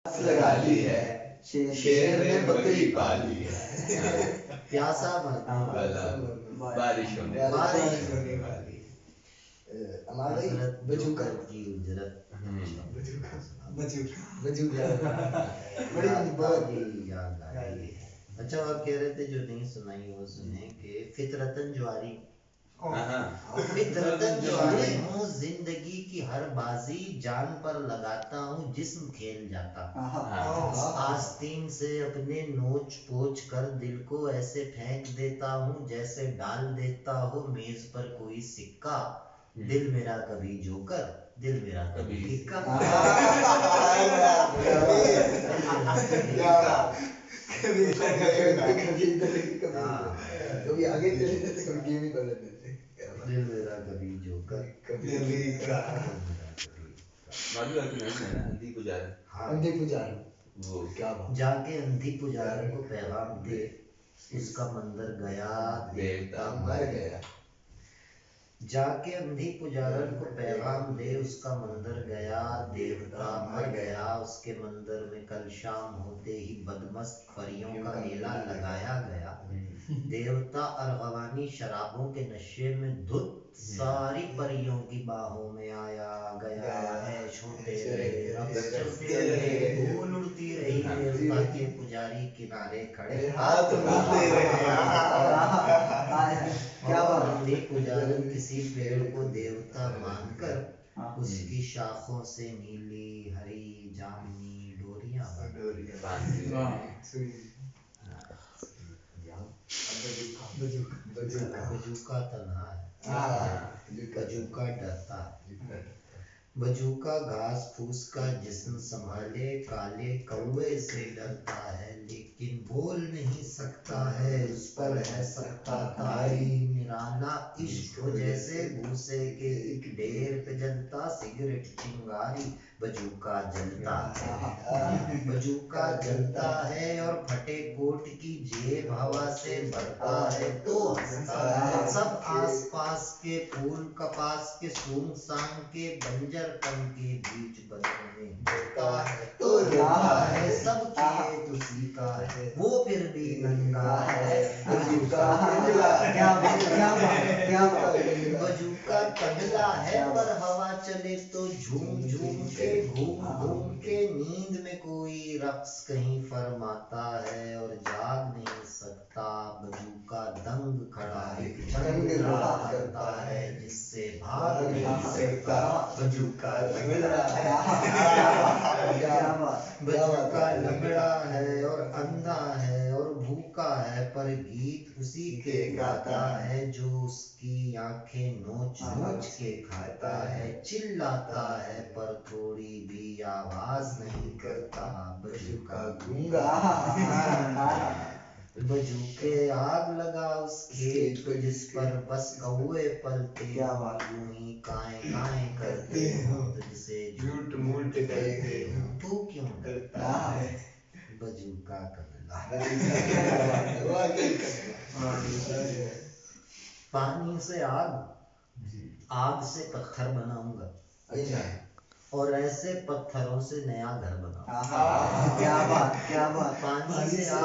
लगा ली है, शेर ने बकरी पाली है, प्यासा मरना बारिश होने वाली। हमारी बजूका की उजरत बजूका बड़ी बहुत याद आई। अच्छा, आप कह रहे थे जो नहीं सुनाई वो सुने कि फितरतन ज्वारी फितरतन ज्वारी हूँ, जिंदगी की हर बाजी जान पर लगाता हूँ, जिस्म खेल जाता। आस्तीन से अपने नोच पोच कर दिल को ऐसे फेंक देता हूँ जैसे डाल देता हो मेज पर कोई सिक्का। दिल मेरा कभी जोकर, दिल मेरा कभी टिक्का। कभी आगे चले जाते, कभी गेम ही कर लेते थे। दिल मेरा कभी जोकर, कभी मालूम है कि नहीं है ना अंधी पुजारी। हाँ, अंधे पुजारी वो क्या बात। जाके अंधी पुजारी को पैगाम दे, उसका मंदिर गया देवता मर गया। जाके अंधी पुजारन को पैगाम दे, उसका मंदिर गया देवता मर गया। उसके मंदिर में कल शाम होते ही बदमस्त परियों का मेला लगाया गया। देवता अर्गवानी शराबों के नशे में धुत सारी परियों की बाहों में आया गया है। छोटे रक्स चलते रहे, धूल उड़ती रही, देवता के पुजारी किनारे खड़े हाथ मिलते रहे। और अंधी पुजारन किसी पेड़ को देवता मानकर उसकी शाखों से नीली हरी जामुनी डोरियां बजूका तन्हा है, बजूका डरता है। बजूका घास फूस का जिस्म संभाले, काले कौवे से डरता है, लेकिन बोल नहीं सकता है, उस पर है सकता तारी। निराला इश्क हो जैसे भूसे के एक ढेर पे जलता सिगरेट चिंगारी। बजूका जलता है, बजूका जलता है और फटे कोट की जेब हवा से भरता है तो हंसता है। सब आस पास के फूल कपास के सुनसान के बंजर पन के बीच बदन में गिरता है तो रोता है। सब खेत उसी का है, वो फिर भी नंगा है। बजूका बजूका कंगला है, पर हवा चले तो झूम झूम के घूम घूम के। नींद में कोई रक्स कहीं फरमाता है और जाग नहीं सकता। बजूका दंग खड़ा एक छंद करता है जिससे भाग नहीं सकता। बजूका बजूका लंगड़ा है और अंधा है और भूखा है, पर गीत उसी के गाता है जो उसकी आंखें नोच नोच के खाता है। चिल्लाता है पर थोड़ी भी आवाज नहीं करता। बजूका गूंगा बजूके आग लगा उस खेत को जिस पर बस कौवे पलते। यूं ही काए काए करते हो, तुझसे झूठ मूठ करते हो, तू क्यों डरता है। बजूका कंगला पानी से आग, आग से पत्थर बनाऊंगा, और ऐसे पत्थरों से नया घर बनाऊंगा। क्या बात, क्या बात। पानी से आग,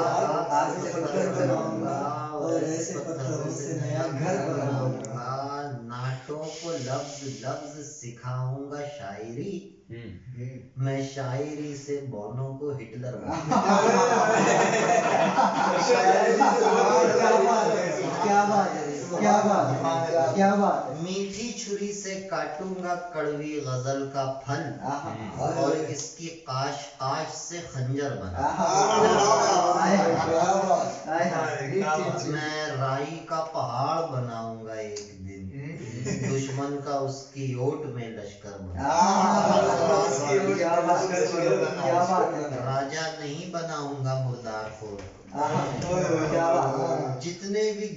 आग से पत्थर बनाऊंगा और ऐसे पत्थरों से नया घर बनाऊंगा। नाटों को लफ्ज लफ्ज सिखाऊंगा शायरी, मैं शायरी से बोनो को हिटलर क्या बात। मीठी छुरी से काटूंगा कड़वी गजल का फल और इसकी काश काश से खंजर बना। मैं राई का पहाड़ बनाऊंगा एक दिन, दुश्मन का उसकी ओट में लश्कर बना। राजा नहीं बनाऊंगा मुर्दार को, जितने भी